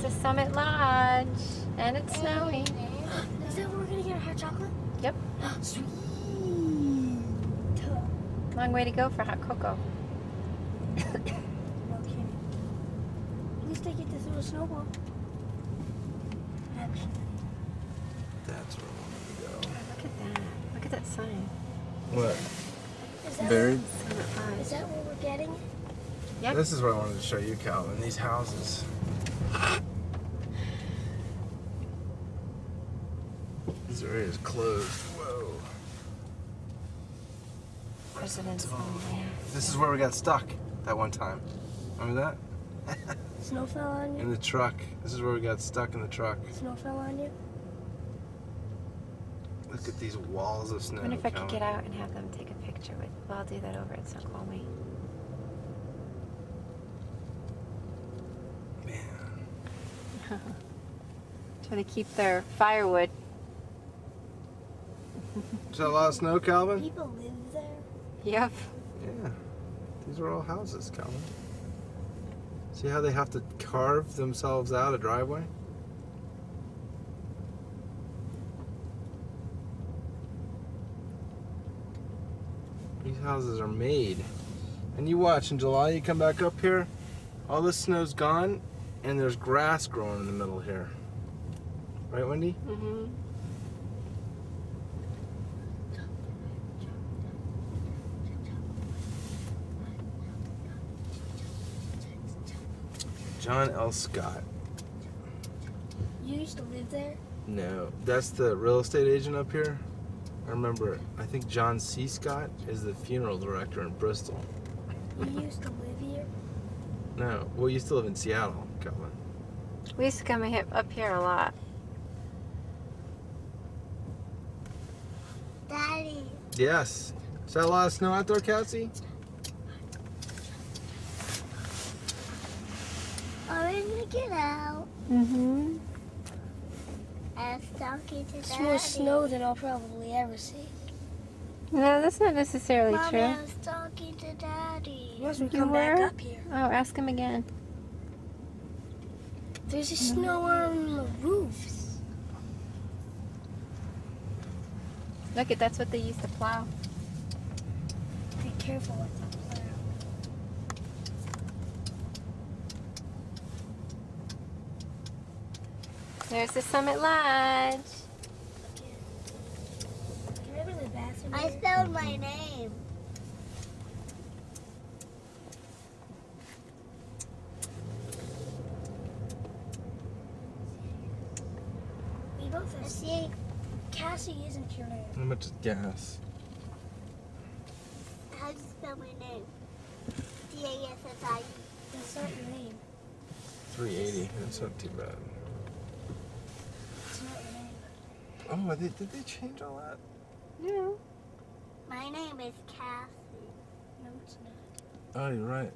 There's the Summit Lodge, and it's snowing. Is that where we're gonna get our hot chocolate? Yep. Sweet. Long way to go for hot cocoa. No kidding. At least I get this little snowball. Actually. That's where I wanted to go. Look at that. Look at that sign. What? Is that Buried? Summit Lodge. Is that where we're getting it? Yep. This is what I wanted to show you, Calvin. These houses. This area is closed. Whoa. President's Home. This is where we got stuck that one time. Remember that? Snow fell on In you? the truck. This is where we got stuck in the truck. Snow fell on you? Look at these walls of snow. I wonder if I could Calvin. get out and have them take a picture with. Well, I'll do that over at Snoqualmie. Man. Trying to keep their firewood. Is that a lot of snow, Calvin? People live there? Yep. Yeah. These are all houses, Calvin. See how they have to carve themselves out a driveway? These houses are made. And you watch, in July you come back up here, all this snow's gone, and there's grass growing in the middle here. Right, Wendy? Mm-hmm. John L. Scott. You used to live there? No, that's the real estate agent up here. I remember, I think John C. Scott is the funeral director in Bristol. You used to live here? No, well, you still live in Seattle, Calvin. We used to come up here a lot. Daddy. Yes. Is that a lot of snow out there, Cassie? I'm gonna get out. Mm-hmm. I'm talking to It's more snow than I'll probably ever see. No, that's not necessarily Mommy, true. I was talking to Daddy. Once we You come back were? up here. Oh, ask him again. There's a snow on the roofs. Look, that's what they used to plow. Be careful with the plow. There's the Summit Lodge. Can I go to the bathroom? I spelled my name. We both have See, Cassie isn't your name. How much is gas? how do you spell my name? D-A-S-S-I. That's not your name. 380. That's not too bad. It's not your name. Oh, did they change all that? No. My name is Cassie. No, it's not. Oh, you're right.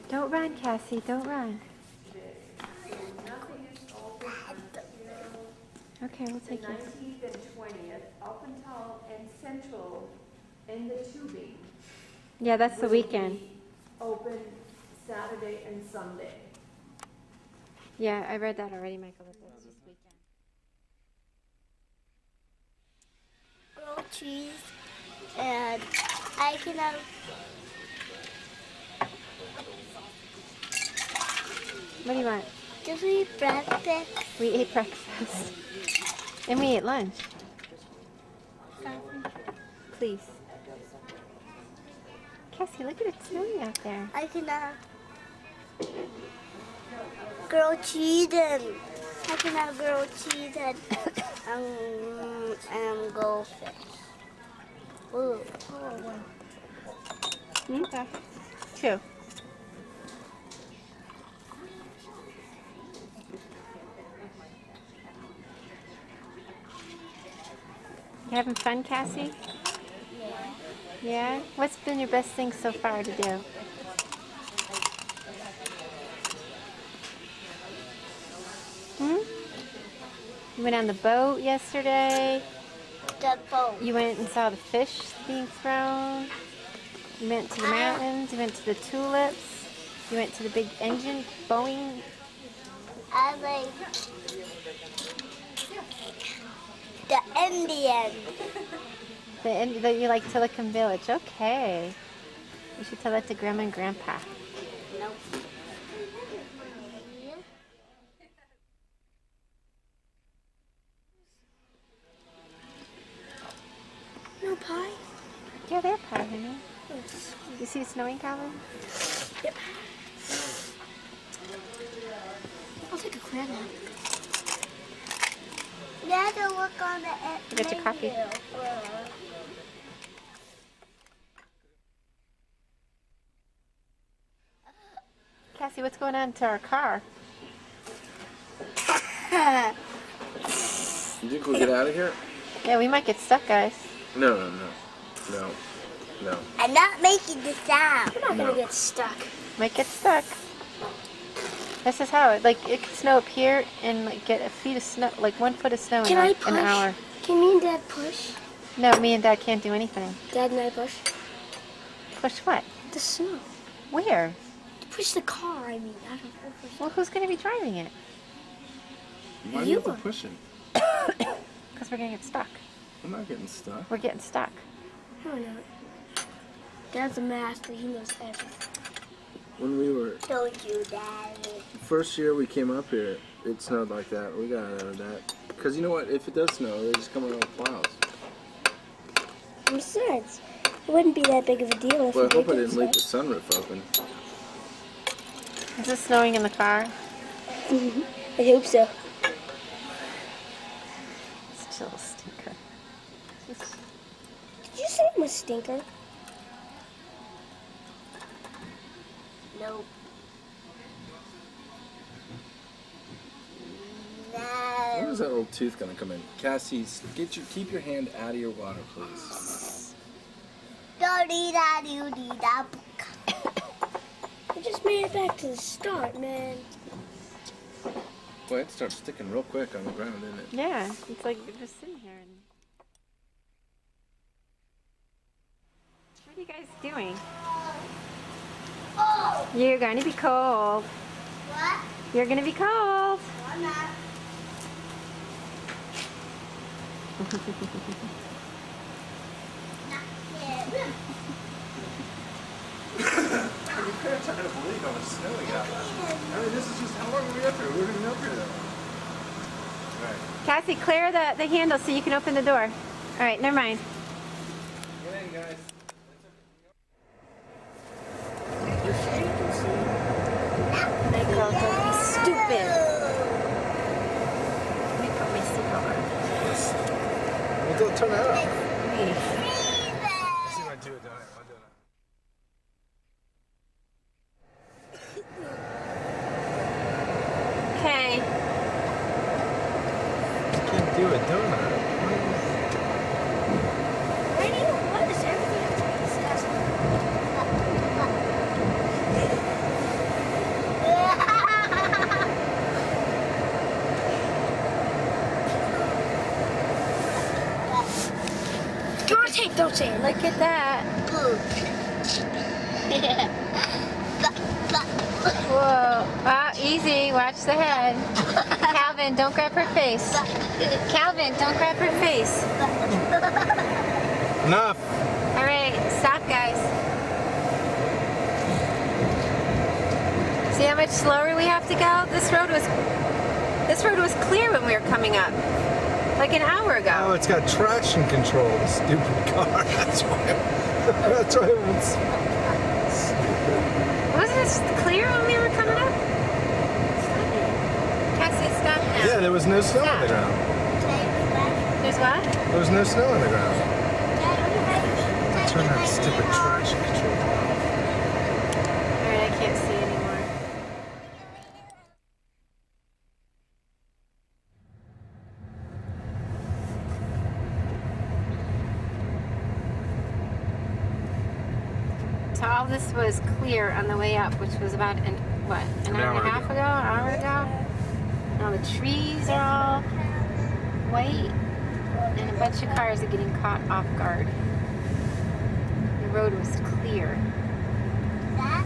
Don't run, Cassie. Don't run. Okay, we'll take you. 19th and 20th, Alpental and Central and the tubing. Yeah, that's the will weekend. be Open Saturday and Sunday. Yeah, I read that already, Michael. That's this weekend. Grilled cheese. And I can have What do you want? just eat breakfast. We ate breakfast. And we ate lunch. Please. Cassie, look at it snowing out there. I can have grilled cheese and I can have grilled cheese and goldfish. Ooh. Okay. Two. You having fun, Cassie? Yeah? What's been your best thing so far to do? You went on the boat yesterday. The boat. You went and saw the fish being thrown. You went to the mountains. You went to the tulips. You went to the big engine, Boeing. I like the Indian. You like Silicon Village. Okay. You should tell that to Grandma and Grandpa. Nope. No pie? Yeah, they're pie, honey. You see it snowing, Calvin? Yep. I'll take a crab now. You have to look on the You got your coffee? menu. Cassie, what's going on to our car? You think we'll get out of here? Yeah, we might get stuck, guys. No. I'm not making the sound. I'm not No. gonna get stuck. Might get stuck. This is how it could snow up here and get a feet of snow, like 1 foot of snow Can in I an push? hour. Can me and Dad push? No, me and Dad can't do anything. Dad and I push? Push what? The snow. Where? Push the car, I mean. I don't know. Well, who's going to be driving it? Why do you have to push it? Because we're going to get stuck. I'm not getting stuck. We're getting stuck. No, no. Dad's a master. He knows everything. When we were Told you, Daddy. first year we came up here, it snowed like that. We got out of that. Because you know what? If it does snow, they just come around with plows. Besides, it wouldn't be that big of a deal if Well, I we hope I did didn't leave the sunroof open. Is it snowing in the car? I hope so. Still a stinker. Did you say I'm a stinker? Nope. When No. is that old tooth gonna come in? Cassie, keep your hand out of your water, please. Do-dee-da-doo-dee-da. We just made it back to the start, man. Boy, it starts sticking real quick on the ground, didn't it? Yeah, it's like we're just sitting here. What are you guys doing? Oh! You're going to be cold. What? You're going to be cold. I'm not. Not yet. Your parents are gonna believe how much snow we got. I mean, this is just how long are we up here? We're gonna be up here though. Alright. Cassie, clear the handle so you can open the door. All right, never mind. Get in, guys. Michael, don't be stupid. Let me put my seatbelt on. Well, don't turn that off. Hey. See if I do it, don't I? I'll do it. Okay. Can't do it, don't I? Radio, what is everything disgusting? Don't say it. Look at that. Whoa. Ah, easy. Watch the head. Calvin, don't grab her face. Calvin, don't grab her face. Enough. All right, stop, guys. See how much slower we have to go? This road was clear when we were coming up, like an hour ago. Oh, it's got traction control, the stupid car. That's why. That's why it's Wasn't this clear when we were coming up? Cassie, stop now. Yeah, there was no snow on the ground. There's what? There was no snow on the ground. Turn that stupid traction control off. All right, I can't see anymore. So all this was clear on the way up, which was about an hour and a half ago, an hour ago. Now the trees are all white. And a bunch of cars are getting caught off guard. The road was clear. That?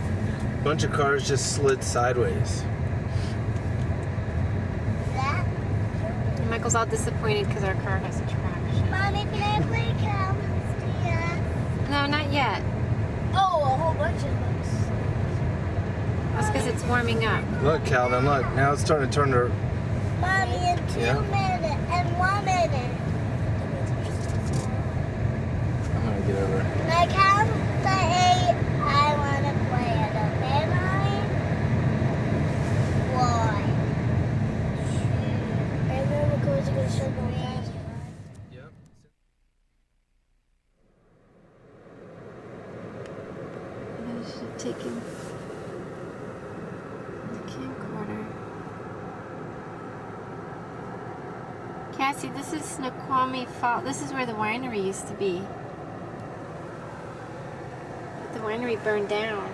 A bunch of cars just slid sideways. That? And Michael's all disappointed because our car has a traction. Mommy, can I play Calvin's? No, not yet. Oh, a whole bunch of books. That's because it's warming up. Look, Calvin, look. Now it's starting to turn to... Mommy, in 2 Yeah. minutes and 1 minute. I'm going to get over. When I count to 8, I want to play it. Okay, Mommy? 1, 2, And then we're going to go circle fast. Yep. I should have taken the camcorder. Cassie, this is Snoqualmie Falls. This is where the winery used to be. But the winery burned down.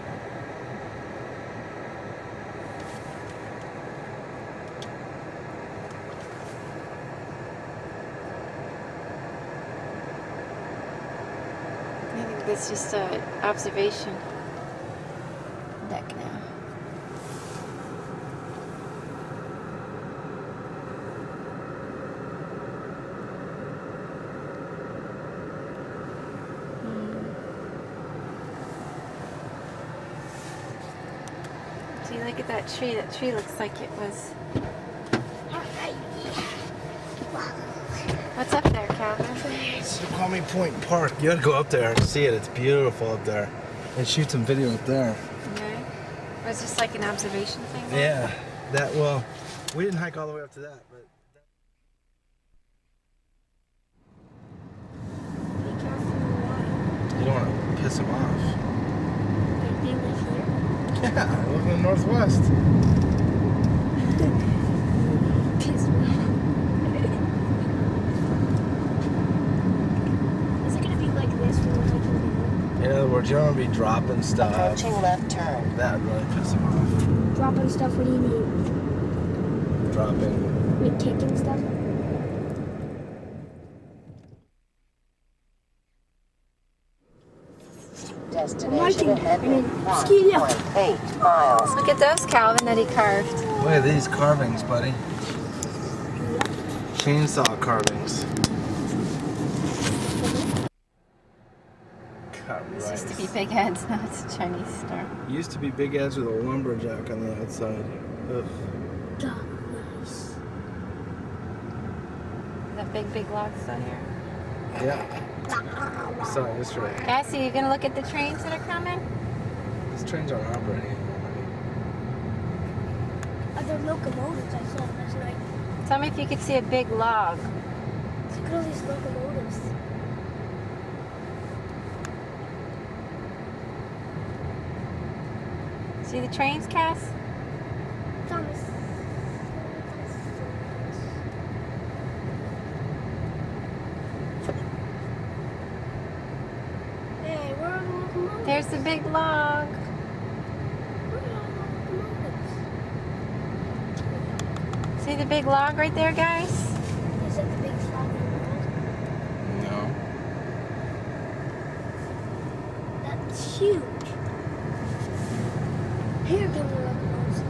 I think that's just an observation deck now. See, look at that tree. That tree looks like it was. What's up there, Calvin? Snoqualmie Point Park. You got to go up there and see it. It's beautiful up there. And shoot some video up there. Okay. Was this like an observation thing? Yeah. That, well, we didn't hike all the way up to that, but... Be careful of You don't want to piss them off. the water. They live here. Yeah, I live in the Northwest. Piss me off. Is it going to be like this when we're hiking down? In other words, you don't want to be dropping stuff. Approaching left turn. That would really piss them off. Dropping stuff, what do you mean? Dropping. Like kicking stuff? Destination ahead I mean, in ski up. 1.8 miles. Look at those, Calvin, that he carved. Look at these carvings, buddy. Chainsaw carvings. This used to be Big Ed's, now it's a Chinese store. Used to be Big Ed's with a lumberjack on the outside. Ugh. God, nice. That big log still here. Yeah. We saw it yesterday. Cassie, you gonna look at the trains that are coming? These trains aren't operating anymore. Other locomotives I saw last night. Tell me if you could see a big log. Look at all these locomotives. See the trains, Cass? Thomas. Hey, where are the locomotives? There's the big log. Where are all the locomotives? See the big log right there, guys? Is that the big flag in the world? No. That's huge. Here come the locomotives.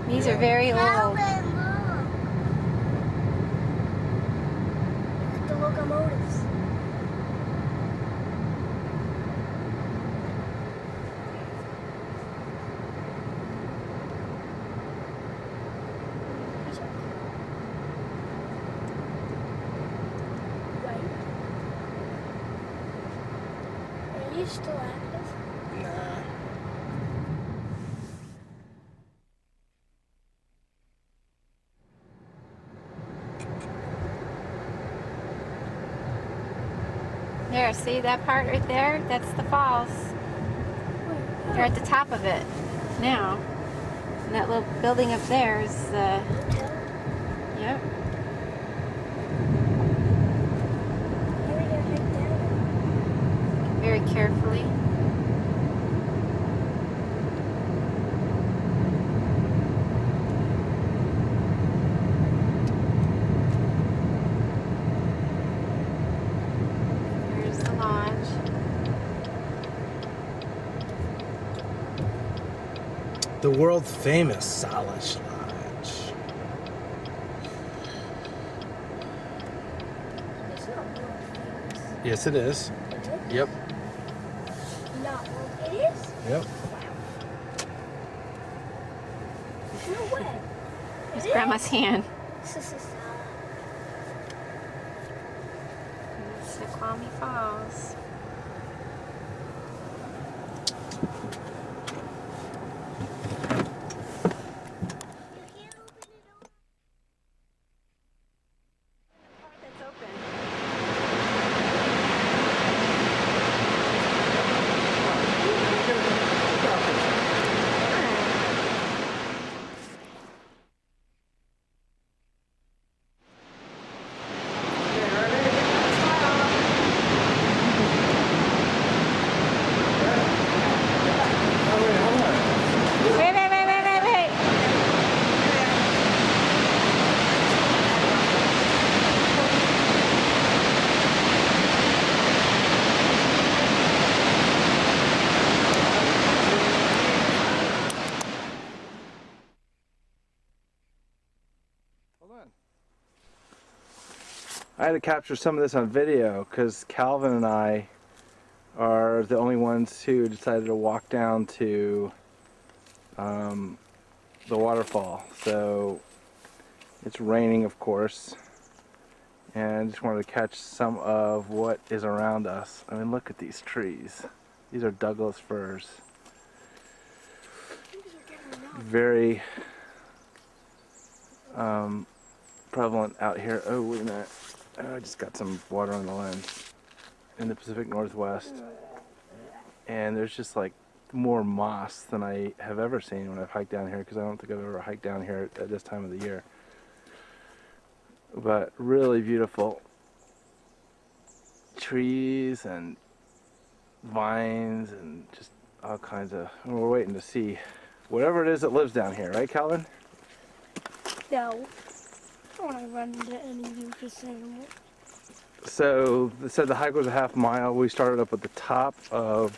These are very old. Calvin, look. Look at the locomotives. Right. Are you still active? Nah. There, see that part right there? That's the falls. Where? You're at the top of it now. And that little building up there is the... Hotel? Yep. How are we gonna hike down? Very carefully. The world famous Salish Lodge. It's not world famous. Yes, it is. Is it? Yep. Not world. It is? Yep. There's no way. It's Grandma's hand. Snoqualmie Falls. That's open. Wait. Hold on. I had to capture some of this on video because Calvin and I are the only ones who decided to walk down to the waterfall. So it's raining, of course, and I just wanted to catch some of what is around us. I mean, look at these trees. These are Douglas firs. Very prevalent out here. Oh, wait a minute. I just got some water on the lens. In the Pacific Northwest. And there's just like more moss than I have ever seen when I've hiked down here, because I don't think I've ever hiked down here at this time of the year. But really beautiful trees and vines and just all kinds of, and we're waiting to see whatever it is that lives down here, right, Calvin? No. I don't want to run into any useless animal. So they said the hike was a half mile. We started up at the top of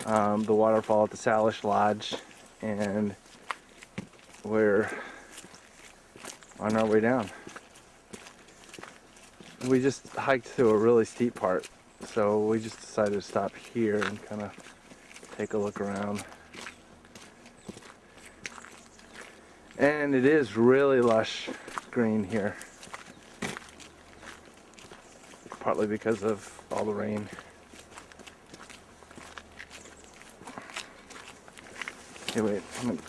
the waterfall at the Salish Lodge, and we're on our way down. We just hiked through a really steep part, so we just decided to stop here and kind of take a look around. And it is really lush green here, partly because of all the rain. Okay, wait, I'm gonna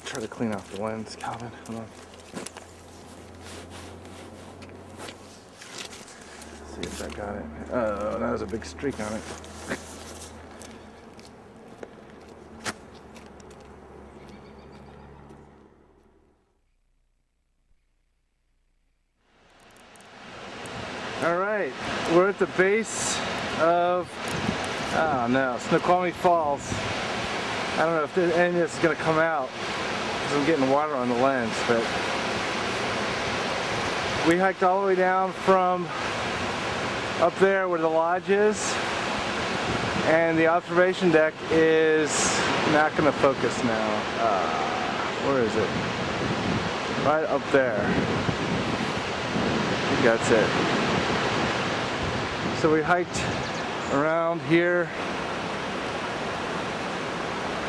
try to clean off the lens, Calvin. Hold on. See if that got it. Oh, that was a big streak on it. All right, we're at the base of, oh no, Snoqualmie Falls. I don't know if any of this is going to come out because I'm getting water on the lens, but we hiked all the way down from up there where the lodge is, and the observation deck is not going to focus now. Where is it? Right up there. I think that's it. So we hiked around here.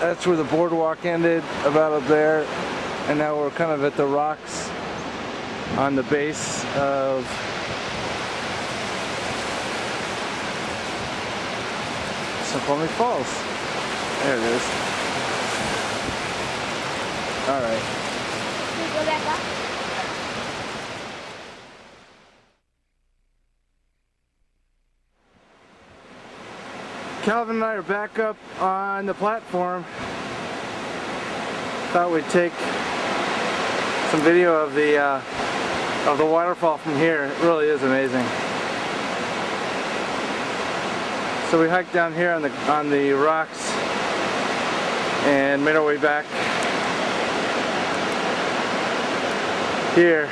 That's where the boardwalk ended, about up there, and now we're kind of at the rocks on the base of Snoqualmie Falls. There it is. All right. Can we go back up? Calvin and I are back up on the platform. Thought we'd take some video of the waterfall from here. It really is amazing. So we hiked down here on the rocks and made our way back here.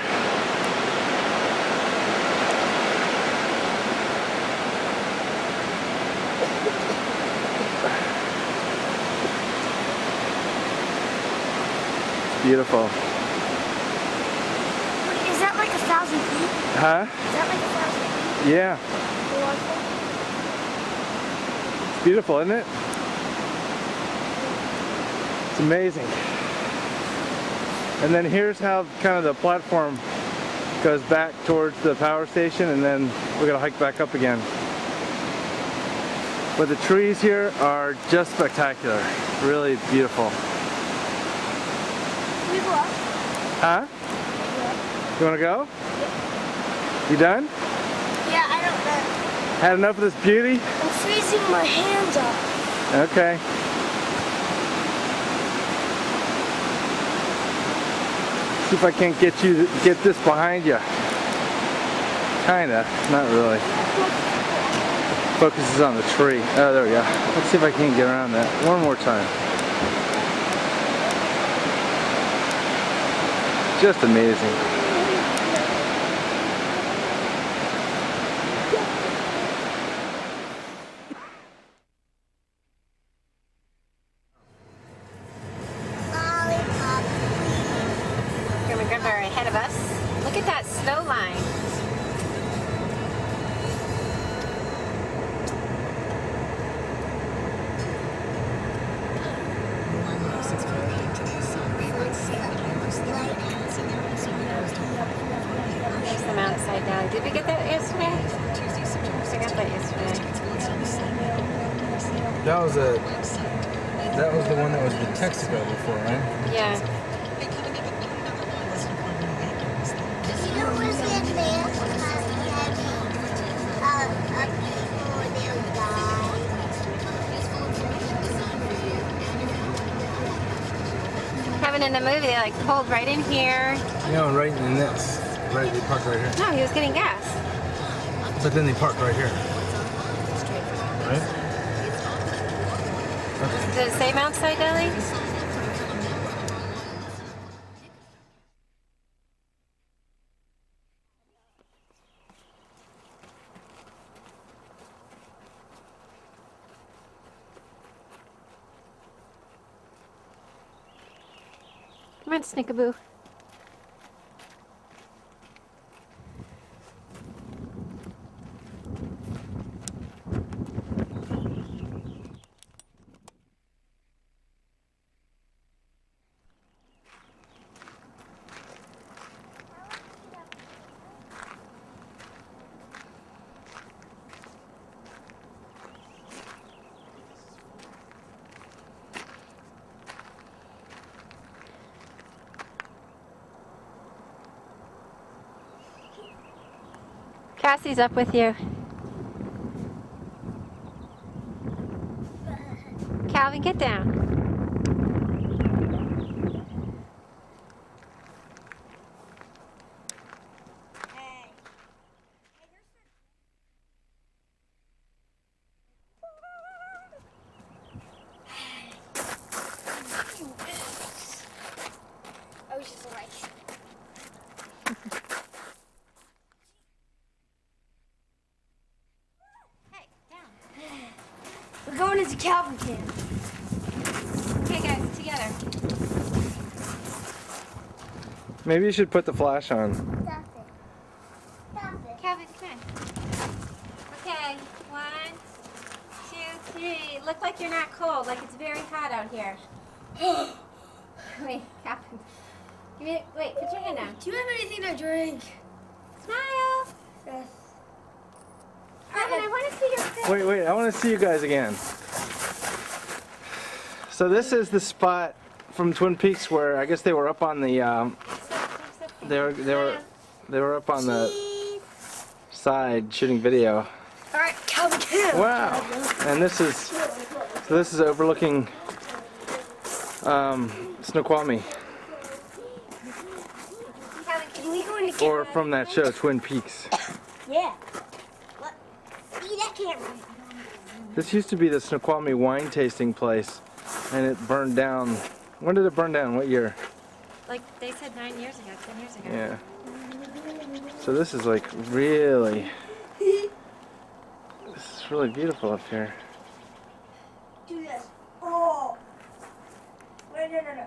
beautiful. Is that like 1,000 feet? Huh? Is that like 1,000 feet? Yeah. The waterfall? It's beautiful, isn't it? It's amazing. And then here's how kind of the platform goes back towards the power station, and then we're gonna hike back up again. But the trees here are just spectacular. Really beautiful. Can we go up? Huh? You wanna go? You done? Yeah, I don't know. Had enough of this beauty? I'm freezing my hands off. Okay. See if I can't get this behind you. Kinda, not really. Focuses on the tree. Oh, there we go. Let's see if I can get around that one more time. Just amazing. Lollipop. Grandma Grandpa are ahead of us. Look at that snow line. There's the Mount Upside Down. Did we get that yesterday? I got that yesterday. That was the one that was the Texaco before, right? Yeah. You know what's in there? People they'll die. Having in the movie, they like pulled right in here. No, right in this. Right, they parked right here. No, he was getting gas. But then they parked right here. Right? Does it say Mount Side Deli? Come on, Snickaboo. Cassie's up with you. Calvin, get down. I was just like, Hey, down. we're going into Calvin camp. Okay, guys, together. Maybe you should put the flash on. Stop it. Stop it. Calvin, come on. Okay, 1, 2, 3. Look like you're not cold, like it's very hot out here. Wait, Calvin. Wait, put your hand down. Do you have anything to drink? Smile. Yes. Calvin, I want to see your face. Wait, I want to see you guys again. So this is the spot from Twin Peaks where I guess they were up on the they were up on the side shooting video. All right, Calvin camp. Wow. And this is overlooking Snoqualmie, Calvin, Can we go into camp? or from that show Twin Peaks. Yeah. What? See that camera? This used to be the Snoqualmie wine tasting place, and it burned down. When did it burn down? What year? like they said 9 years ago, 10 years ago. Yeah. So this is like really, this is really beautiful up here. Do this. Oh. Wait, no.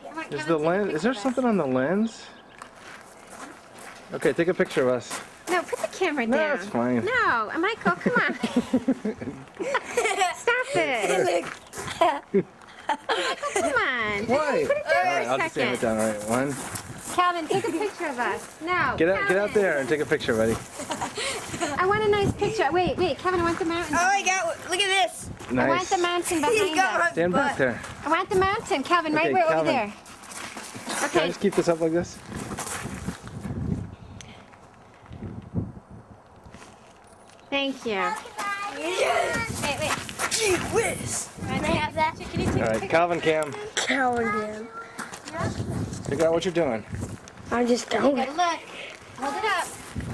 Come on, Is Kevin, the take a lens? picture Is there of us. something on the lens? Okay, take a picture of us. No, put the camera No, down. it's fine. No, Michael, come on. Stop it. Michael, come on. Why? Put it down All right, for I'll a just stand it second. down. All right, one. Calvin, take a picture of us. No. Get out Calvin. there and take a picture, buddy. I want a nice picture. Wait, Kevin, I want the mountain. Oh my God! Look at this. I want Nice. the mountain He's behind got us. my Stand back butt. there. I want the mountain, Calvin, right Okay, where over Calvin. there. Can I Okay. just keep this up like this? Thank you. Yes. Wait. Gee whiz. Can I have that? Can you take All a right, picture? Calvin Cam, Calvin. figure out what you're doing. I'm just Good going. look. Hold it up.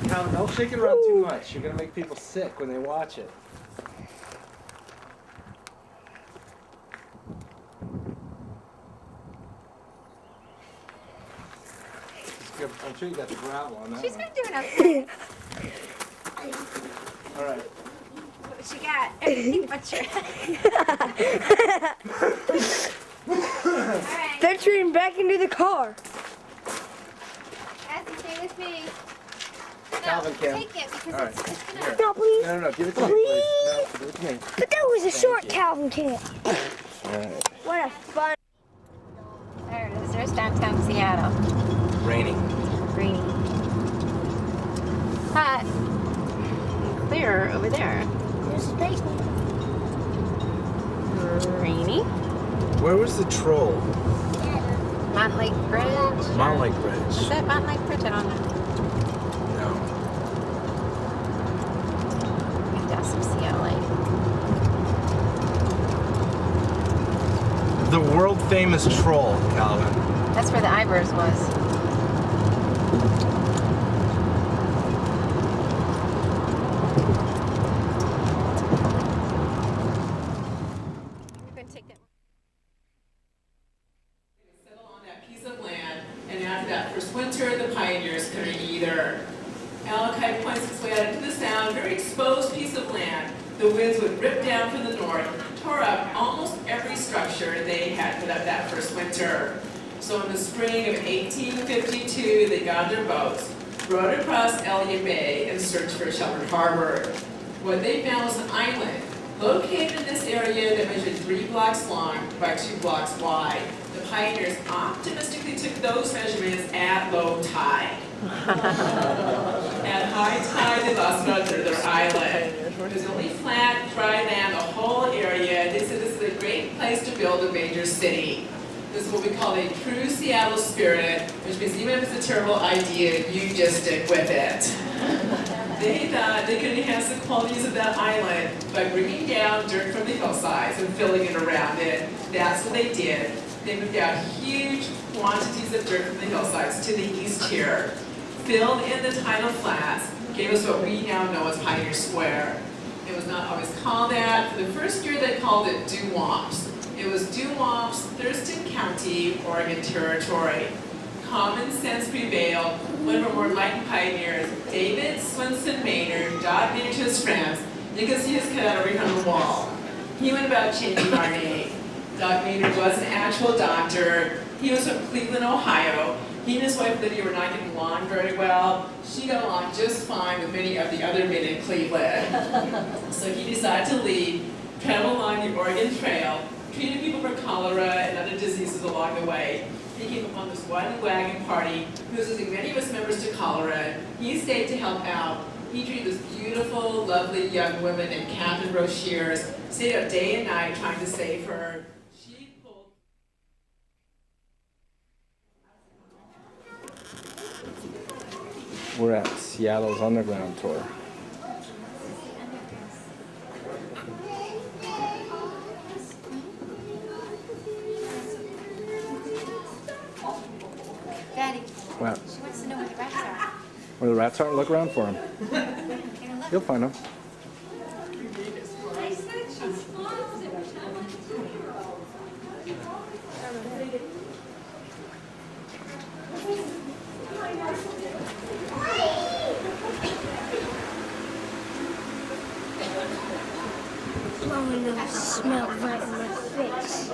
Calvin, don't shake it around too much. You're gonna make people sick when they watch it. I'm sure you got the gravel on that She's one. been doing okay. All right. What she got? Everything but your... Alright. Venturing back into the car. Cassie, stay with me. No, Calvin, Cam. take it because All right. it's gonna... Here. No, please. No, give it to me, please. No, give it to me. But that was a short Calvin camp. All right. What a fun. There it is. There's downtown Seattle. Raining. Rainy. Hot. Clear over there. There's a basement. Rainy. Where was the troll? Mountain Lake Bridge. Mount Lake Bridge. Is that Mountain Lake Bridge? I don't know. No. That's some Seattle Lake. The world famous troll, Calvin. That's where the Ivers was. You're going to take that. Settle on that piece of land, and after that first winter, the pioneers couldn't either. Alakai points its way out into the sound, very exposed piece of land. The winds would rip down from the north, tore up almost every structure they had put up that first winter. So in the spring of 1852, they got on their boats, rowed across Elliott Bay, and searched for a sheltered harbor. What they found was an island located in this area that measured 3 blocks long by 2 blocks wide. The pioneers optimistically took those measurements at low tide. At high tide, they lost about a third of their island. It was only flat, dry land, the whole area. They said this is a great place to build a major city. This is what we call a true Seattle spirit, which means even if it's a terrible idea, you just stick with it. They thought they could enhance the qualities of that island by bringing down dirt from the hillsides and filling it around it. That's what they did. They moved out huge quantities of dirt from the hillsides to the east here, filled in the tidal flats, gave us what we now know as Pioneer Square. It was not always called that. For the first year, they called it Duwamps. It was Duwamps, Thurston County, Oregon Territory. Common sense prevailed. One of our more enlightened pioneers, David Swinson Maynard, Doc Maynard to his friends. You can see his cutout over here on the wall. He went about changing our name. Doc Maynard was an actual doctor. He was from Cleveland, Ohio. He and his wife Lydia were not getting along very well. She got along just fine with many of the other men in Cleveland. So he decided to leave, travel along the Oregon Trail, treated people for cholera and other diseases along the way. He came upon this one wagon party who was losing many of his members to cholera. He stayed to help out. He treated this beautiful, lovely young woman named Catherine Rocheers, stayed up day and night trying to save her. She pulled... We're at Seattle's Underground Tour. Daddy, Wow. she wants to know where the rats are. Where the rats are, look around for them. Here, look. You'll find them. I said she smiles every time I see her. Blowing the smell right in my face.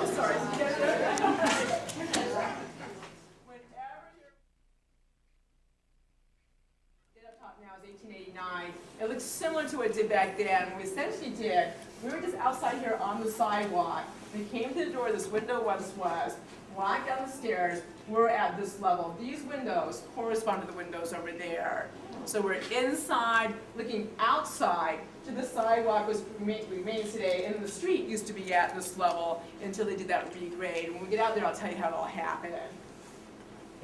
1889. It looks similar to what it did back then. What we essentially did, we were just outside here on the sidewalk. We came to the door, this window once was, walked down the stairs, we're at this level. These windows correspond to the windows over there. So we're inside, looking outside to the sidewalk, which remains today, and the street used to be at this level until they did that regrade. When we get out there, I'll tell you how it all happened.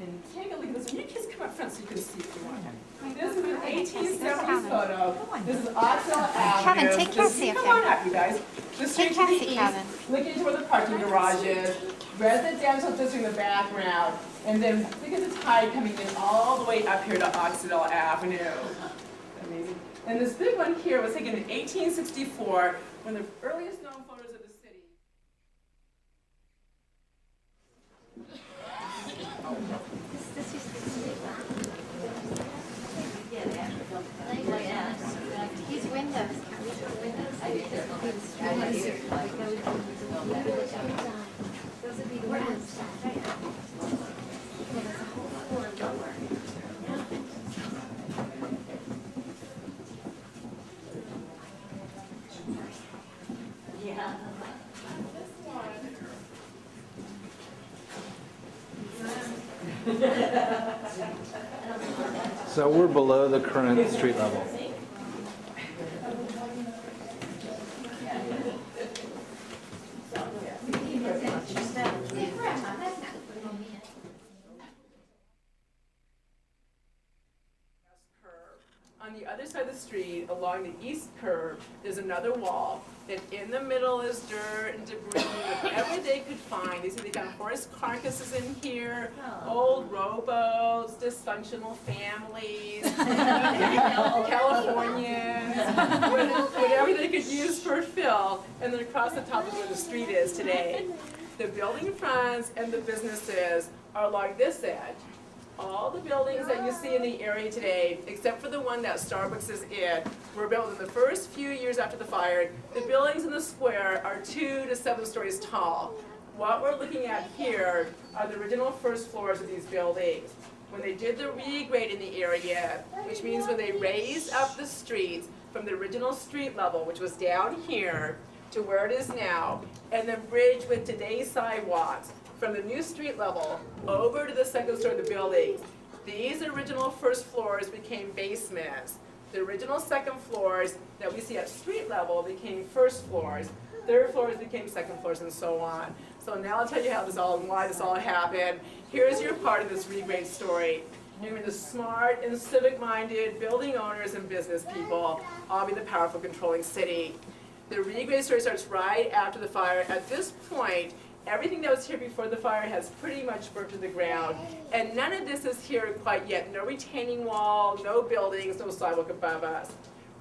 And take a look at this one. You kids come up front so you can see if you want. This is an 1870s photo. This is Oxnell Avenue. Kevin, take Cassie up Come there. on up, you guys. The street to the Cassie, east, Kevin. looking toward the parking garages, residential district in the background, and then look at the tide coming in all the way up here to Oxnell Avenue. Amazing. And this big one here was taken in 1864, one of the earliest known photos of the city. These windows. Those would be the windows. There's a whole floor lower. So we're below the current street level. On the other side of the street, along the east curb, there's another wall. And in the middle is dirt and debris, whatever they could find. They said they found horse carcasses in here, old rowboats, dysfunctional families, Californians, whatever they could use for fill. And then across the top is where the street is today. The building fronts and the businesses are along this edge. All the buildings that you see in the area today, except for the one that Starbucks is in, were built in the first few years after the fire. The buildings in the square are 2 to 7 stories tall. What we're looking at here are the original first floors of these buildings. When they did the regrade in the area, which means when they raised up the streets from the original street level, which was down here, to where it is now, and then bridge with today's sidewalks, from the new street level over to the second story of the building. These original first floors became basements. The original second floors that we see at street level became first floors. Third floors became second floors, and so on. So now I'll tell you how this all and why this all happened. Here's your part of this regrade story. You're going to smart and civic-minded building owners and business people all be the powerful controlling city. The regrade story starts right after the fire. At this point, everything that was here before the fire has pretty much burnt to the ground, and none of this is here quite yet. No retaining wall, no buildings, no sidewalk above us.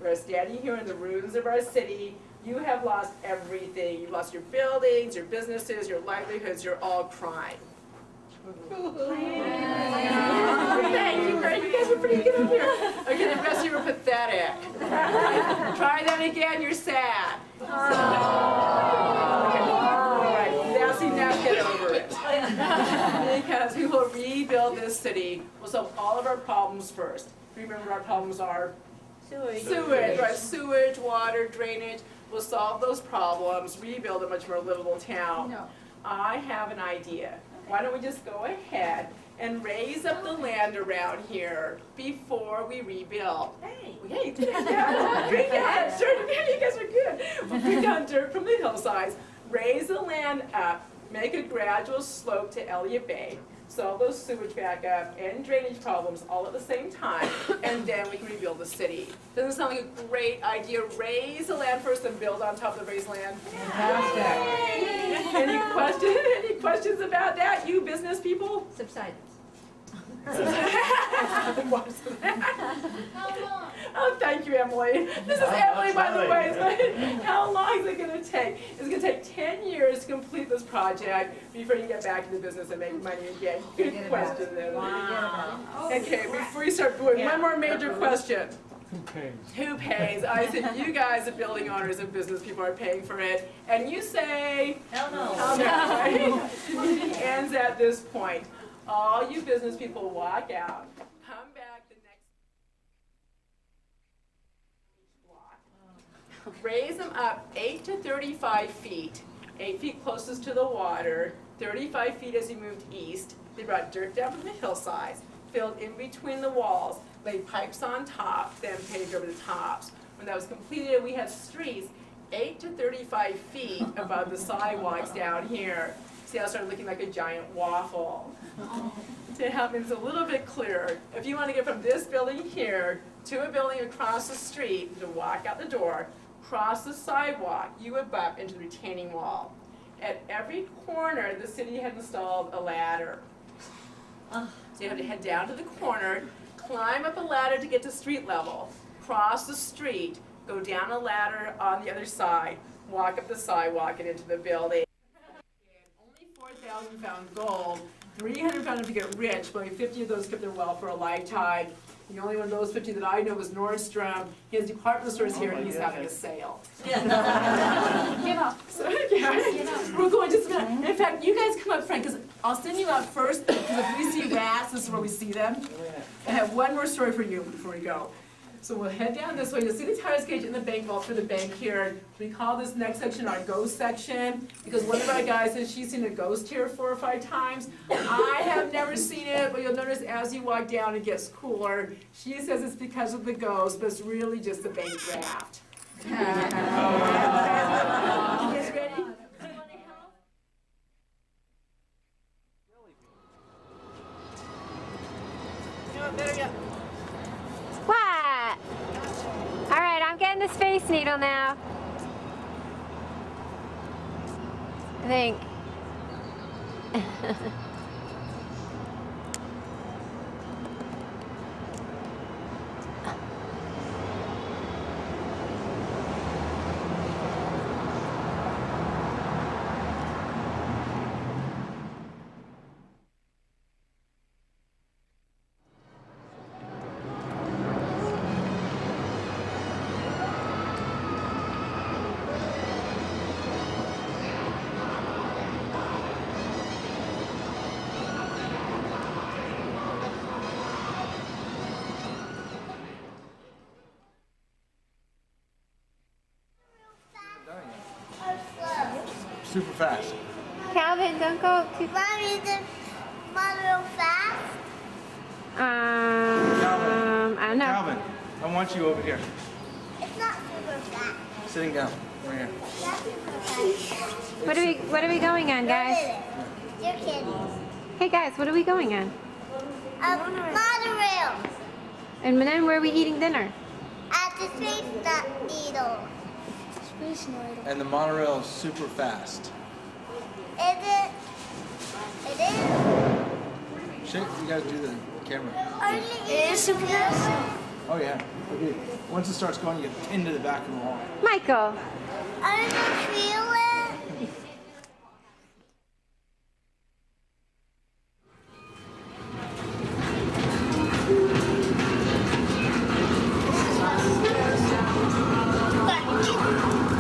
We're standing here in the ruins of our city. You have lost everything. You've lost your buildings, your businesses, your livelihoods. You're all crying. Thank you, Greg. You guys were pretty good up here. Okay, the rest of you were pathetic. Try that again. You're sad. Now get over it. Because we will rebuild this city. We'll solve all of our problems first. Remember, our problems are sewage, right? Sewage, water, drainage. We'll solve those problems, rebuild a much more livable town. No. I have an idea. Why don't we just go ahead and raise up the land around here before we rebuild? Hey, yeah, you did it. Yeah. Bring down dirt. Yeah, you guys are good. We'll bring down dirt from the hillsides, raise the land up, make a gradual slope to Elliott Bay, solve those sewage backup and drainage problems all at the same time, and then we can rebuild the city. Doesn't sound like a great idea? Raise the land first and build on top of the raised land? Fantastic. Any questions about that, you business people? Subsidence. Oh, thank you, Emily. This is Emily, by the way. How long is it going to take? It's going to take 10 years to complete this project before you get back into business and make money again. Good question, then. Wow. Okay, before you start doing, one more major question. Who pays? Who pays? I said you guys, the building owners and business people, are paying for it. And you say, hell no. Hell no, right? The meeting ends at this point. All you business people walk out, come back the next raise them up 8 to 35 feet, 8 feet closest to the water, 35 feet as you moved east. They brought dirt down from the hillsides, filled in between the walls, laid pipes on top, then paved over the tops. When that was completed, we had streets 8 to 35 feet above the sidewalks down here. See how it started looking like a giant waffle? To help me, it's a little bit clearer. If you want to get from this building here to a building across the street, to walk out the door, cross the sidewalk, you would bump into the retaining wall. At every corner, the city had installed a ladder. So you had to head down to the corner, climb up a ladder to get to street level, cross the street, go down a ladder on the other side, walk up the sidewalk and into the building. Only 4,000 found gold, 300 found if you get rich, but only 50 of those kept their wealth for a lifetime. The only one of those 50 that I know was Nordstrom. He has department stores here and he's having a sale. Give up. So, yeah, we're going to spend. In fact, you guys come up front because I'll send you out first because if we see rats, this is where we see them. I have one more story for you before we go. So we'll head down this way. You'll see the tires cage in the bank vault for the bank here. We call this next section our ghost section because one of our guys says she's seen a ghost here 4 or 5 times. I have never seen it, but you'll notice as you walk down it gets cooler. She says it's because of the ghost, but it's really just the bank draft. You guys ready? What? All right, I'm getting the Space Needle now. I think. Super fast. Calvin, don't go too fast. Mommy, is it real fast? I don't know. Calvin, I want you over here. It's not super fast. Sitting down. Right here. It's not super fast. What are we going on, guys? You're kidding. Hey guys, what are we going on? Monorail. And then where are we eating dinner? At the Space Needle. Space Needle. And the monorail is super fast. Is it? It is. Shake, you gotta do the camera. It is super fast. Oh yeah. Okay. Once it starts going, you get pinned to the back of the wall. Michael. I don't feel it.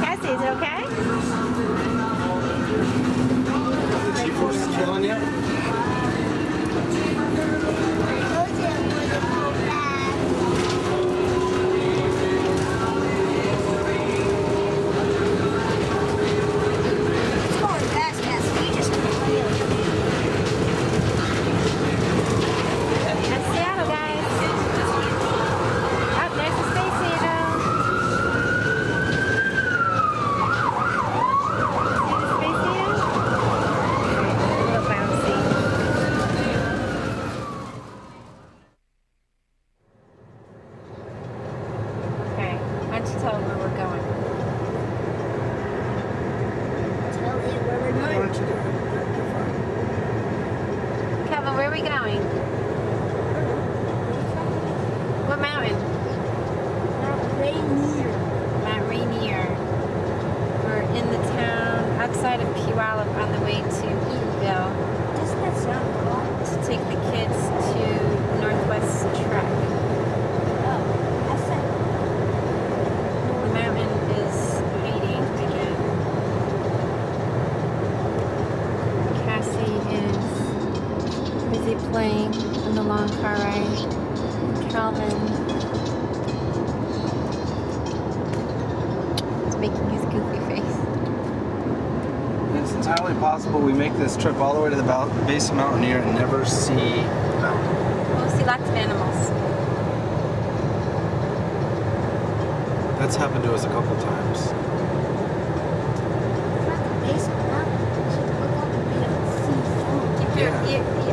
Cassie, is it okay? The G-force is killing you? That's Seattle, guys. Oh, there's the Space Needle. See the Space Needle? A little bouncy. Okay, why don't you tell them where we're going? Why don't you do it? Kevin, where are we going? What mountain? Mount Rainier. We're in the town outside of Puyallup on the way to Eatonville Doesn't that sound cool? to take the kids to Northwest Trek. I said The mountain is hiding again. Cassie is busy playing in the long car ride. Calvin making his goofy face. It's entirely possible we make this trip all the way to the base of Mount Rainier and never see the mountain. We'll see lots of animals. That's happened to us a couple times. Keep your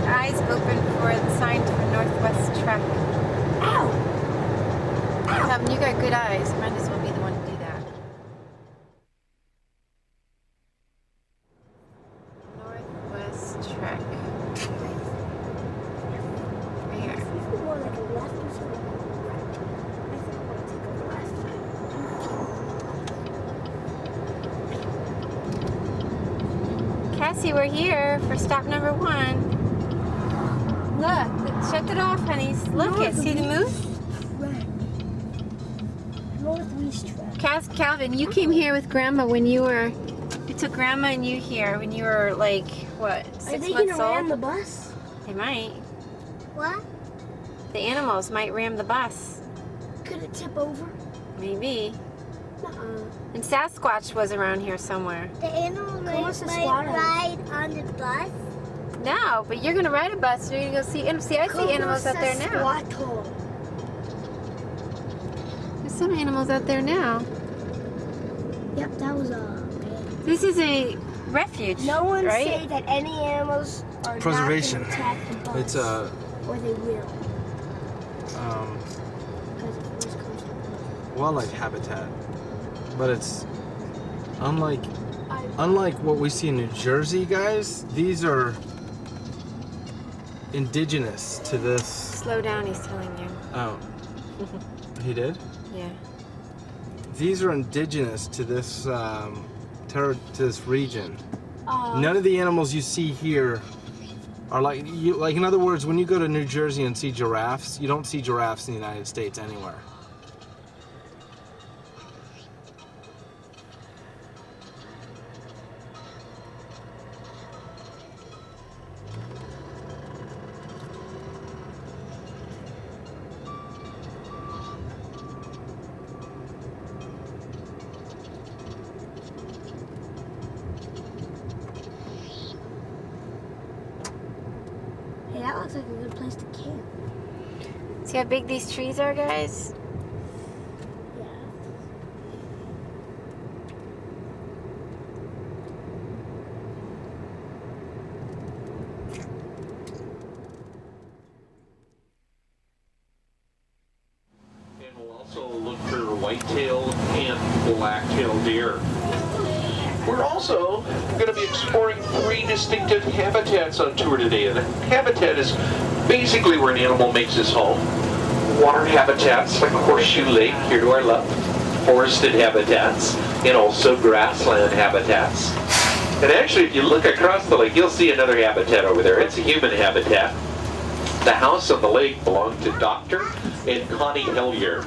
eyes open for the sign for Northwest Trek. Ow! You got good eyes. Might as well be the one to do that. Northwest Trek. Right here. Cassie, we're here for stop number 1. Look, shut it off, honey. Look it. See the moose? Northeast Track. Calvin, you came here with Grandma when you were. It took Grandma and you here when you were like what? 6 Are they months gonna ram old. the bus? They might. What? The animals might ram the bus. Could it tip over? Maybe. Uh-uh. And Sasquatch was around here somewhere. The animal Como might se squatters? ride on the bus. No, but you're gonna ride a bus. You're gonna go see. See, I see animals out there now. Squattle. There's some animals out there now. Yep, that was This is a refuge. No one right? say that any animals are Preservation. not gonna attack the bus. It's a Or they will. Because it always comes to wildlife habitat, but it's unlike what we see in New Jersey, guys. These are indigenous to this. Slow down, he's telling you. Oh, he did. Yeah. These are indigenous to this to this region. Oh. None of the animals you see here are like you. Like in other words, when you go to New Jersey and see giraffes, you don't see giraffes in the United States anywhere. Hey, that looks like a good place to camp. See how big these trees are, guys? Yeah. And we'll also look for whitetail and black-tailed deer. We're also going to be exploring 3 distinctive habitats on tour today. And a habitat is basically where an animal makes his home. Water habitats like Horseshoe Lake here to our left, forested habitats, and also grassland habitats. And actually, if you look across the lake, you'll see another habitat over there. It's a human habitat. The house on the lake belonged to Dr. and Connie Hillier.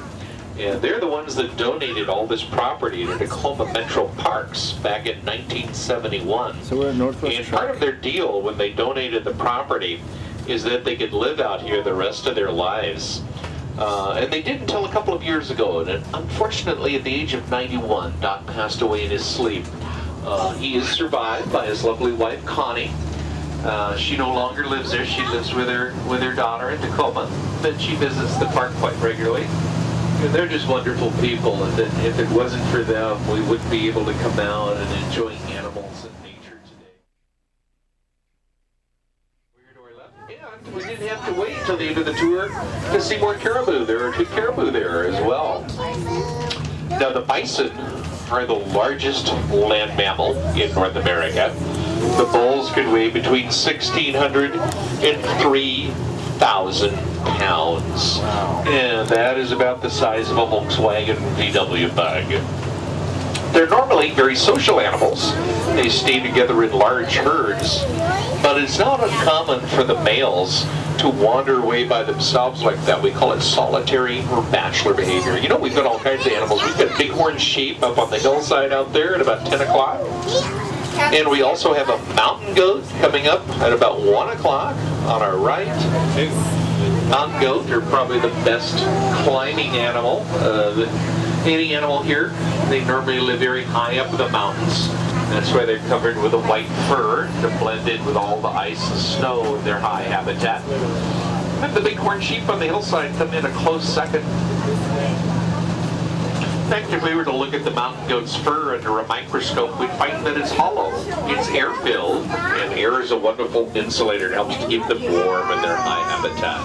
And they're the ones that donated all this property to Tacoma Metro Parks back in 1971. So we're at Northwest And part of their deal when they donated the property is that they could live out here the rest of their lives. And they did until a couple of years ago. And unfortunately, at the age of 91, Doc passed away in his sleep. He is survived by his lovely wife, Connie. She no longer lives there. She lives with her daughter in Tacoma, but she visits the park quite regularly. And they're just wonderful people, and that if it wasn't for them, we wouldn't be able to come out and enjoy animals and nature today. We're here to our left, and we didn't have to wait until the end of the tour to see more caribou. There are 2 caribou there as well. Now, the bison are the largest land mammal in North America. The bulls could weigh between 1,600 and 3,000 pounds. And that is about the size of a Volkswagen VW Bug. They're normally very social animals. They stay together in large herds, but it's not uncommon for the males to wander away by themselves like that. We call it solitary or bachelor behavior. You know, we've got all kinds of animals. We've got bighorn sheep up on the hillside out there at about 10 o'clock. And we also have a mountain goat coming up at about 1 o'clock on our right. Mountain goat are probably the best climbing animal Any animal here, they normally live very high up in the mountains. That's why they're covered with a white fur to blend in with all the ice and snow in their high habitat. And the bighorn sheep on the hillside come in a close second. In fact, if we were to look at the mountain goat's fur under a microscope, we'd find that it's hollow. It's air-filled, and air is a wonderful insulator. It helps to keep them warm in their high habitat.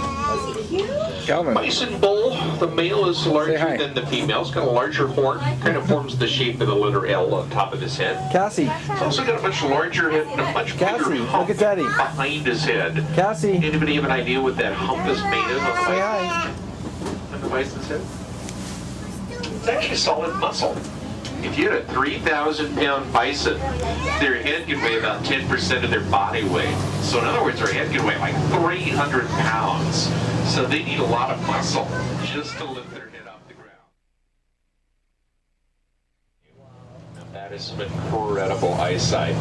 Calvin. Bison bull, the male is larger than the female. It's got a larger horn, kind of forms the shape of the letter L on top of his head. Cassie. It's also got a much larger head and a much Cassie, bigger look hump at Daddy. behind his head. Cassie. Anybody have an idea what that hump is made of on Say hi. the bison's head? It's actually solid muscle. If you had a 3,000-pound bison, their head can weigh about 10% of their body weight. So in other words, their head can weigh like 300 pounds. So they need a lot of muscle just to lift their head off the ground. And that is some incredible eyesight.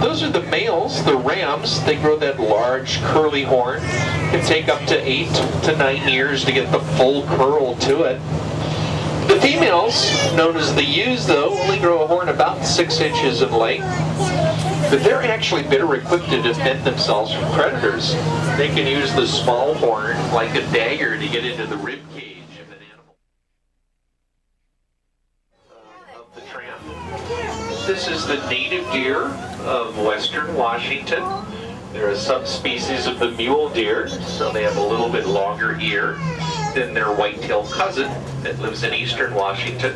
Those are the males, the rams. They grow that large curly horn. It can take up to 8 to 9 years to get the full curl to it. The females, known as the ewes, though, only grow a horn about 6 inches in length. But they're actually better equipped to defend themselves from predators. They can use the small horn like a dagger to get into the rib cage of an animal. Of the tramp. This is the native deer of western Washington. They're a subspecies of the mule deer, so they have a little bit longer ear than their white-tailed cousin that lives in eastern Washington,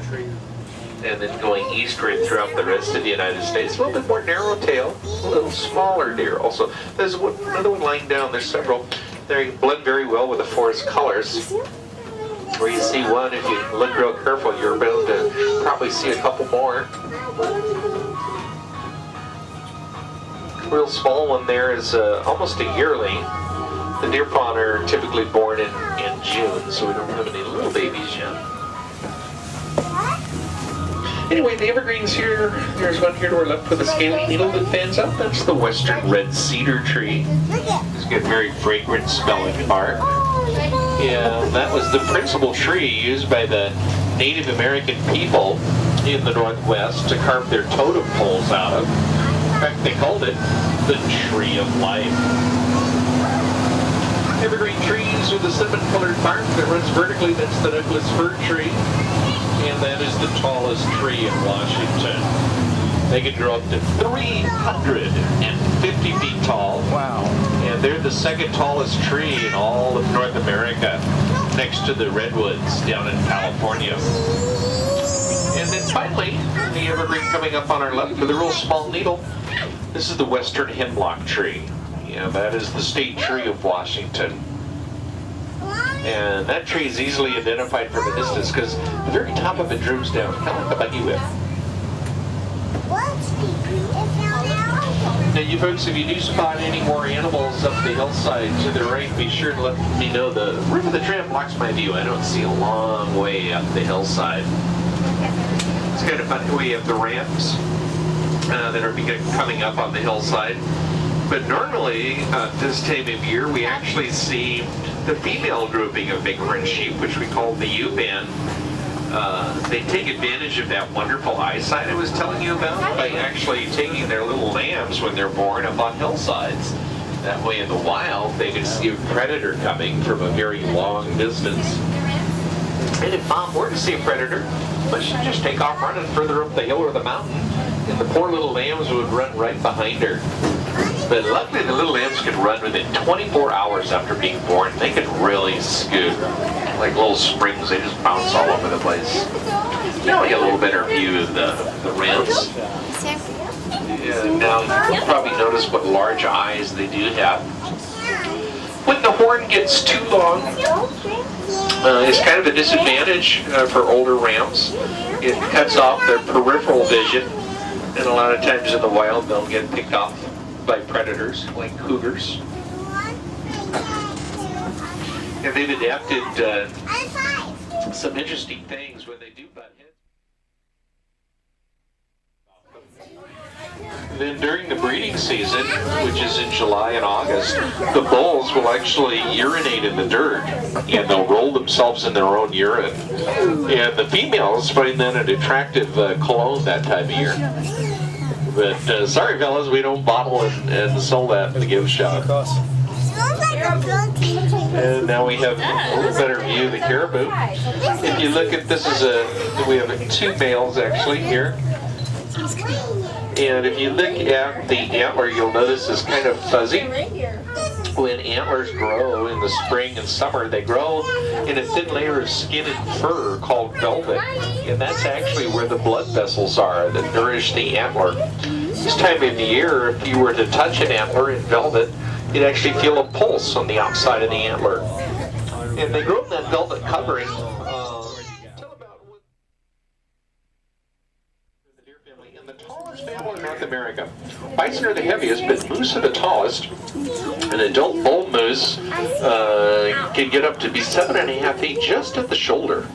and then going eastward throughout the rest of the United States. A little bit more narrow tail, a little smaller deer also. There's another one lying down, there's several. They blend very well with the forest colors. Where you see one, if you look real careful, you're able to probably see a couple more. Real small one there is almost a yearling. The deer fawn are typically born in June, so we don't have any little babies yet. Anyway, the evergreens here, there's one here to our left with a scaly needle that fans up. That's the western red cedar tree. It's got very fragrant smelling bark. Yeah, that was the principal tree used by the Native American people in the Northwest to carve their totem poles out of. In fact, they called it the Tree of Life. Evergreen trees with a cinnamon-colored bark that runs vertically, that's the Douglas fir tree. And that is the tallest tree in Washington. They can grow up to 350 feet tall. Wow. And they're the second tallest tree in all of North America, next to the redwoods down in California. And then finally, the evergreen coming up on our left with a real small needle. This is the western hemlock tree. Yeah, that is the state tree of Washington. And that tree is easily identified from a distance because the very top of it droops down, kind of like a buggy whip. Now you folks, if you do spot any more animals up the hillside to the right, be sure to let me know. The Rim of the Tramp blocks my view. I don't see a long way up the hillside. It's kind of funny. We have the rams that are coming up on the hillside. But normally, this time of year, we actually see the female grouping of bighorn sheep, which we call the ewe band. They take advantage of that wonderful eyesight I was telling you about by actually taking their little lambs when they're born up on hillsides. That way in the wild, they can see a predator coming from a very long distance. And if mom were to see a predator, well, she'd just take off running further up the hill or the mountain, and the poor little lambs would run right behind her. But luckily the little lambs can run within 24 hours after being born. They can really scoot. Like little springs, they just bounce all over the place. Now we get a little better view of the rams. Yeah, now you can probably notice what large eyes they do have. When the horn gets too long, it's kind of a disadvantage for older rams. It cuts off their peripheral vision, and a lot of times in the wild they'll get picked off by predators like cougars. And they've adapted some interesting things when they do butt heads. Then during the breeding season, which is in July and August, the bulls will actually urinate in the dirt and they'll roll themselves in their own urine. And the females find that an attractive cologne that time of year. But sorry fellas, we don't bottle and sell that in the gift shop. Smells like a donkey. And now we have a little better view of the caribou. If you look at this, we have 2 males actually here. And if you look at the antler, you'll notice it's kind of fuzzy. When antlers grow in the spring and summer, they grow in a thin layer of skin and fur called velvet. And that's actually where the blood vessels are that nourish the antler. This time of the year, if you were to touch an antler in velvet, you'd actually feel a pulse on the outside of the antler. And they grow in that velvet covering till about the deer family. And the tallest mammal in North America. Bison are the heaviest, but moose are the tallest. An adult bull moose can get up to be 7.5 feet just at the shoulder.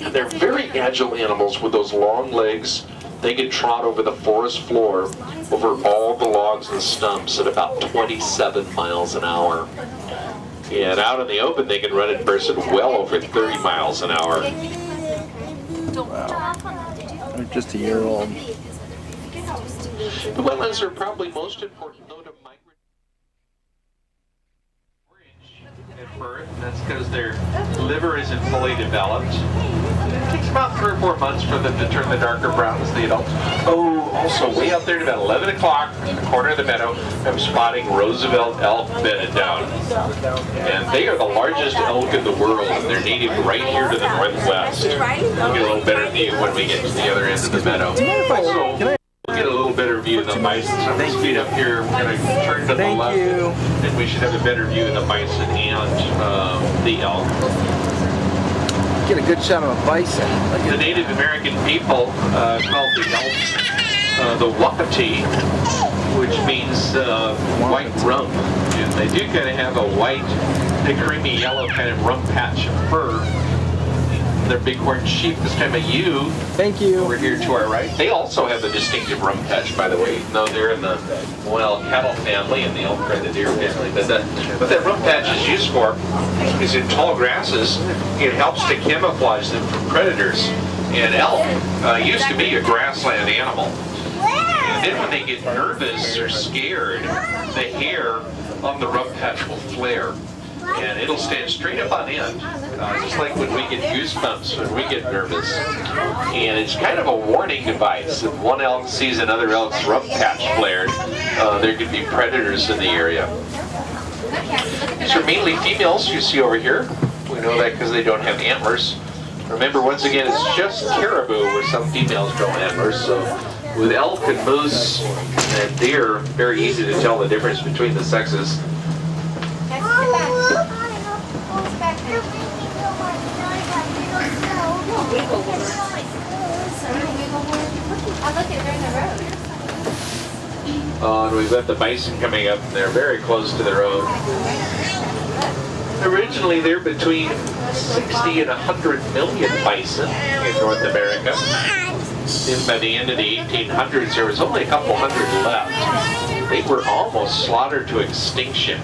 And they're very agile animals with those long legs. They can trot over the forest floor, over all the logs and stumps at about 27 miles an hour. And out in the open, they can run in person well over 30 miles an hour. They're just a year old. The wetlands are probably most important though to migrate at birth, and that's because their liver isn't fully developed. It takes about 3 or 4 months for them to turn the darker brown as the adults. Oh, also way out there at about 11 o'clock in the corner of the meadow, I'm spotting Roosevelt elk bedded down. And they are the largest elk in the world, and they're native right here to the northwest. We'll get a little better view when we get to the other end of the meadow. So, we'll get a little better view of the bison. So this feet up here, we're going to turn to the left, and we should have a better view of the bison and the elk. Get a good shot of a bison. The Native American people called the elk the Wapiti, which means white rump. And they do kind of have a white, creamy yellow kind of rump patch of fur. They're bighorn sheep this time of year. Thank you. Over here to our right. They also have a distinctive rump patch, by the way, even though they're in the cattle family and the elk are the deer family. But what that rump patch is used for is in tall grasses, it helps to camouflage them from predators. And elk used to be a grassland animal. And then when they get nervous or scared, the hair on the rump patch will flare. And it'll stand straight up on end, just like when we get goosebumps when we get nervous. And it's kind of a warning device. If one elk sees another elk's rump patch flared, there could be predators in the area. These are mainly females you see over here. We know that because they don't have antlers. Remember, once again, it's just caribou where some females grow antlers. So with elk and moose and deer, very easy to tell the difference between the sexes. And we've got the bison coming up, and they're very close to the road. Originally, they're between 60 and 100 million bison in North America. And by the end of the 1800s, there was only a couple hundred left. They were almost slaughtered to extinction.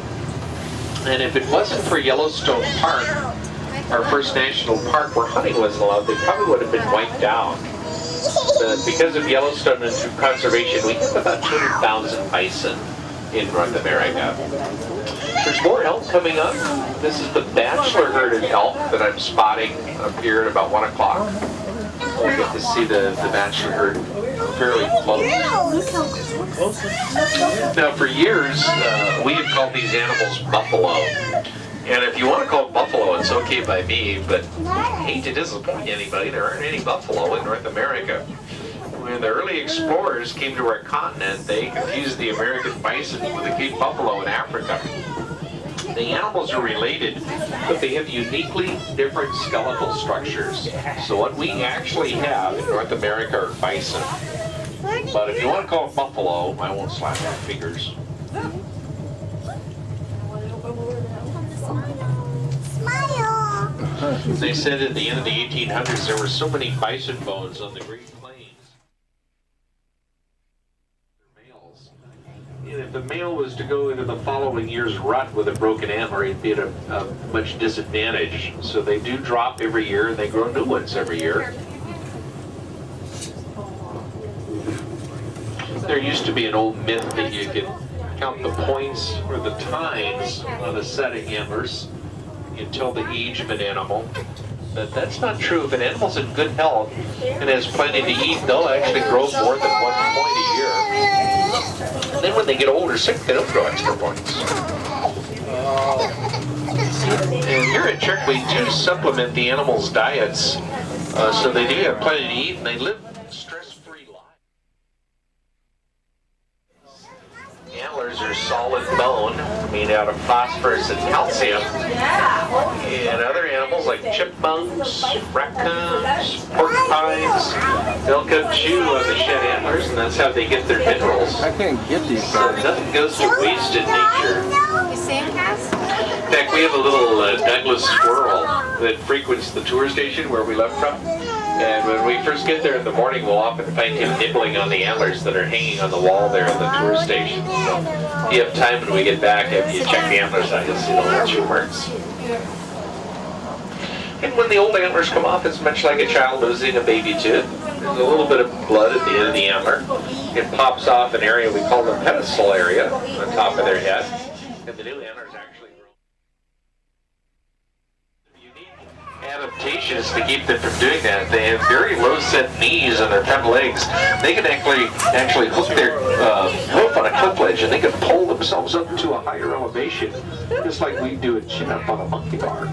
And if it wasn't for Yellowstone Park, our first national park where hunting wasn't allowed, they probably would have been wiped out. But because of Yellowstone and through conservation, we have about 200,000 bison in North America. There's more elk coming up. This is the bachelor herd of elk that I'm spotting up here at about 1 o'clock. We'll get to see the bachelor herd fairly close. Now, for years, we have called these animals buffalo. And if you want to call it buffalo, it's okay by me, but I hate to disappoint anybody. There aren't any buffalo in North America. When the early explorers came to our continent, they confused the American bison with the Cape buffalo in Africa. The animals are related, but they have uniquely different skeletal structures. So what we actually have in North America are bison. But if you want to call it buffalo, I won't slap my fingers. Smile. They said at the end of the 1800s there were so many bison bones on the Great Plains. the male was to go into the following year's rut with a broken antler, he'd be at a much disadvantage. So they do drop every year, and they grow new ones every year. There used to be an old myth that you could count the points or the tines on a set of antlers. You tell the age of an animal. But that's not true. If an animal's in good health and has plenty to eat, they'll actually grow more than 1 point a year. And then when they get old or sick, they don't grow extra points. And here at Trek, we do supplement the animals' diets, so they do have plenty to eat and they live stress-free lives. Antlers are solid bone made out of phosphorus and calcium. And other animals like chipmunks, raccoons, porcupines, they'll come chew on the shed antlers, and that's how they get their minerals. I can't get these So guys. nothing goes to waste in nature. You seeing, Cass? In fact, we have a little Douglas squirrel that frequents the tour station where we left from. And when we first get there in the morning, we'll often find him nibbling on the antlers that are hanging on the wall there in the tour station. So if you have time when we get back, if you check the antlers out, you'll see the little chew marks. And when the old antlers come off, it's much like a child losing a baby tooth. There's a little bit of blood at the end of the antler. It pops off an area we call the pedestal area on top of their head. And the new antlers actually grow. Unique adaptations to keep them from doing that. They have very low set knees on their front legs. They can actually hook their hoof on a cliff ledge, and they can pull themselves up to a higher elevation, just like we do a chin up on a monkey bar.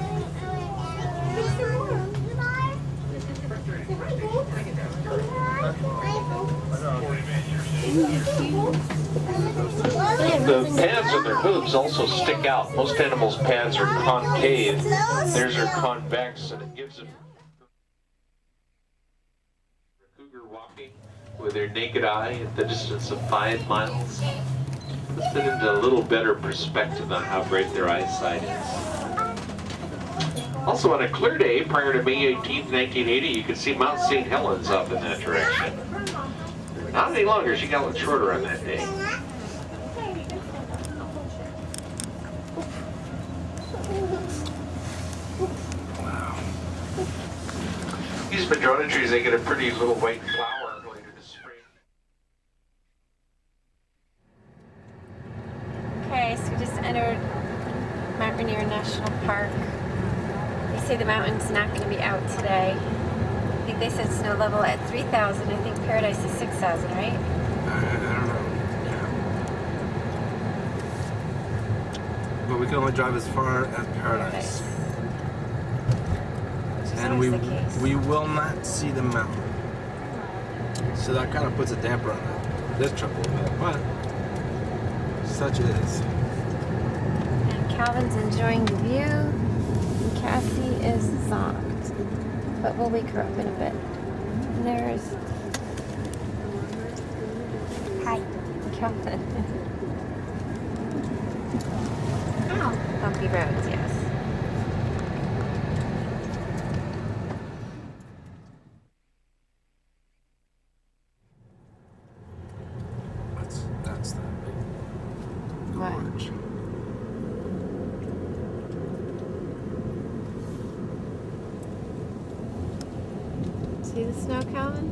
The pads on their hooves also stick out. Most animals' pads are concave. Theirs are convex, and it gives them a cougar walking with their naked eye at the distance of 5 miles. Puts it into a little better perspective on how great their eyesight is. Also, on a clear day prior to May 18th, 1980, you could see Mount St. Helens up in that direction. Not any longer. She got a little shorter on that day. Wow. These madrona trees, they get a pretty little white flower later this spring. Okay, so we just entered Mount Rainier National Park. They say the mountain's not going to be out today. I think they said snow level at 3,000. I think Paradise is 6,000, right? I don't know. Yeah. But we can only drive as far as Paradise. Which is And always the case. we will not see the mountain. So that kind of puts a damper on this trip a little bit, but such it is. And Calvin's enjoying the view. And Cassie is zonked. But we'll wake her up in a bit. And there's... Hi, Calvin. Ow. Bumpy roads, yes. That's that big What? orange. See the snow, Calvin?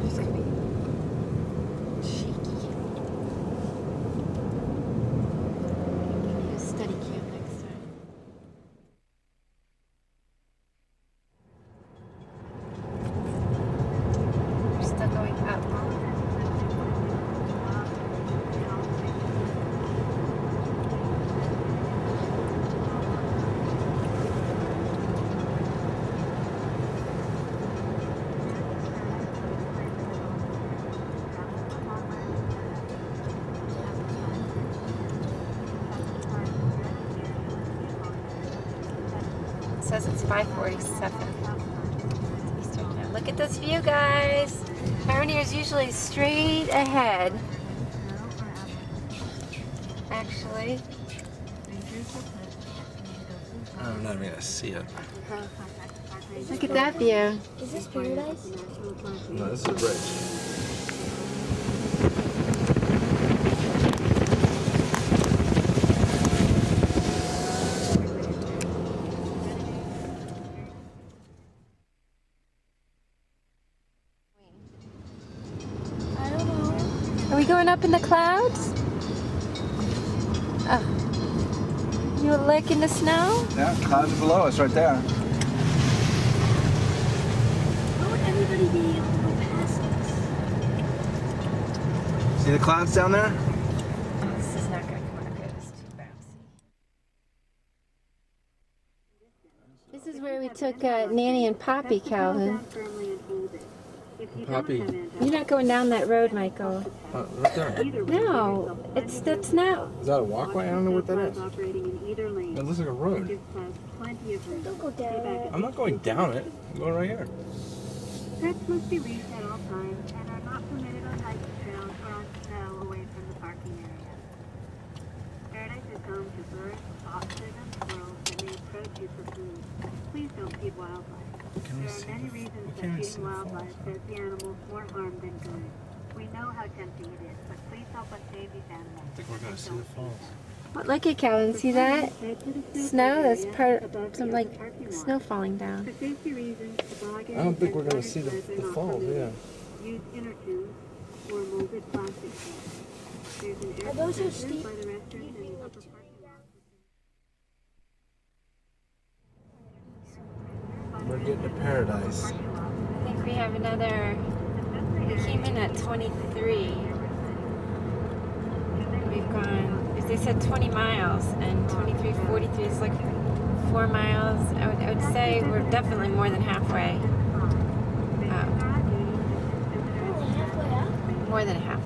It's gonna be shaky. Use steady cam next time. We're still going up. It says it's 5:47. Look at this view, guys. Pioneer is usually straight ahead. Actually. I'm not even gonna see it. Look at that view. Is this paradise? No, this is a bridge. I don't know. Are we going up in the clouds? Oh. You a lick in the snow? Yeah, clouds are below us right there. How would everybody be able to go past us? See the clouds down there? This is not going to come out good. It's too bouncy. This is where we took Nanny and Poppy, Calvin. Poppy. You're not going down that road, Michael. Right there. No, that's not. Is that a walkway? I don't know what that is. It looks like a road. Don't go down it. I'm not going down it. I'm going right here. Trips must be reached at all times and are not permitted on hiking trails or on snow away from the parking area. Paradise is home to birds, foxes, and squirrels that may approach you for food. Please don't feed wildlife. There are many reasons that feeding wildlife does the animals more harm than good. We know how tempting it is, but please help us save these animals. I think we're gonna see the falls. What, look at Calvin. See that? Snow? That's part of some like snow falling down. For safety reasons, toboggans I don't think we're and gonna water see the slides are not falls. permitted. Yeah. Use inner tubes or molded plastic cups. There's an air Are those so compressor steep? by the restrooms and the upper parking lot. We're getting to paradise. I think we have another. We came in at 23. We've gone. They said 20 miles, and 23, 43 is like 4 miles. I would say we're definitely more than halfway. Only halfway up. More than half.